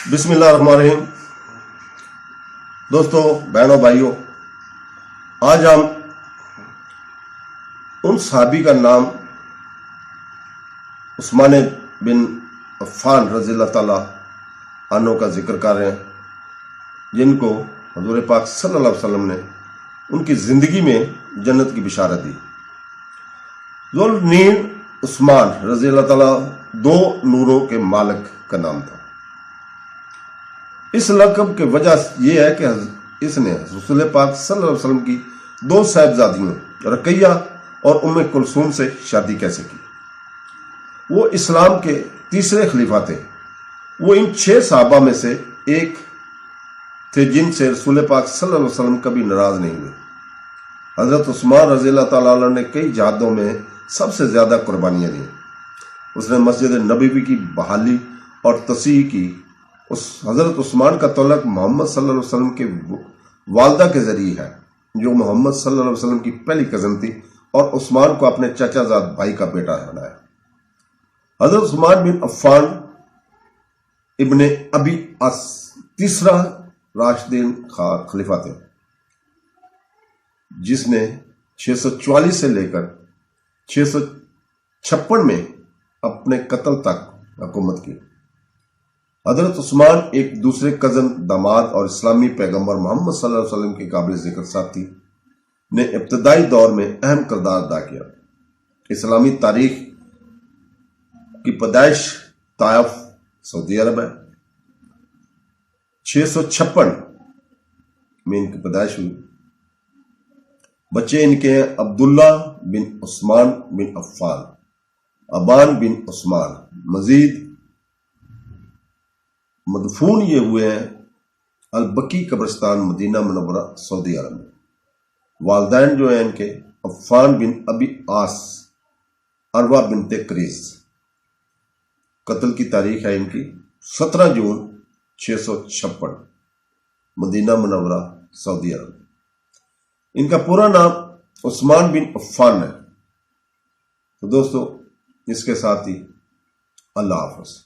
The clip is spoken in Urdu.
بسم اللہ الرحمن الرحیم۔ دوستو، بہنوں، بھائیوں، آج ہم ان صحابی کا نام عثمان بن عفان رضی اللہ تعالی عنہ کا ذکر کر رہے ہیں، جن کو حضور پاک صلی اللہ علیہ وسلم نے ان کی زندگی میں جنت کی بشارت دی۔ ذوالنورین عثمان رضی اللہ تعالیٰ دو نوروں کے مالک کا نام تھا۔ اس لقب کی وجہ یہ ہے کہ اس نے رسول پاک صلی اللہ علیہ وسلم کی دو صاحبزادیوں رقیہ اور ام کلثوم سے شادی کیسے کی۔ وہ اسلام کے تیسرے خلیفہ تھے۔ وہ ان 6 صحابہ میں سے ایک تھے جن سے رسول پاک صلی اللہ علیہ وسلم کبھی ناراض نہیں ہوئے۔ حضرت عثمان رضی اللہ تعالیٰ عنہ نے کئی جہادوں میں سب سے زیادہ قربانیاں دیں۔ اس نے مسجد نبوی کی بحالی اور تصحیح کی۔ حضرت عثمان کا تعلق محمد صلی اللہ علیہ وسلم کے والدہ کے ذریعے ہے، جو محمد صلی اللہ علیہ وسلم کی پہلی کزن تھی اور عثمان کو اپنے چچا زاد بھائی کا بیٹا بنایا۔ حضرت عثمان بن عفان ابن ابی اس تیسرا راشدین خلیفہ تھے، جس نے 644 سے لے کر 656 میں اپنے قتل تک حکومت کی۔ حضرت عثمان ایک دوسرے کزن، داماد اور اسلامی پیغمبر محمد صلی اللہ علیہ وسلم کے قابل ذکر ساتھی نے ابتدائی دور میں اہم کردار ادا کیا۔ اسلامی تاریخ کی پیدائش طائف، سعودی عرب ہے۔ 656 میں ان کی پیدائش ہوئی۔ بچے ان کے ہیں عبداللہ بن عثمان بن عفان، ابان بن عثمان۔ مزید مدفون یہ ہوئے ہیں البقیع قبرستان، مدینہ منورہ، سعودی عرب میں۔ والدین جو ہیں ان کے عفان بن ابی آس، عروہ بنت قریظ۔ قتل کی تاریخ ہے ان کی 17 جون 656، مدینہ منورہ، سعودی عرب۔ ان کا پورا نام عثمان بن عفان ہے۔ تو دوستو، اس کے ساتھ ہی اللہ حافظ۔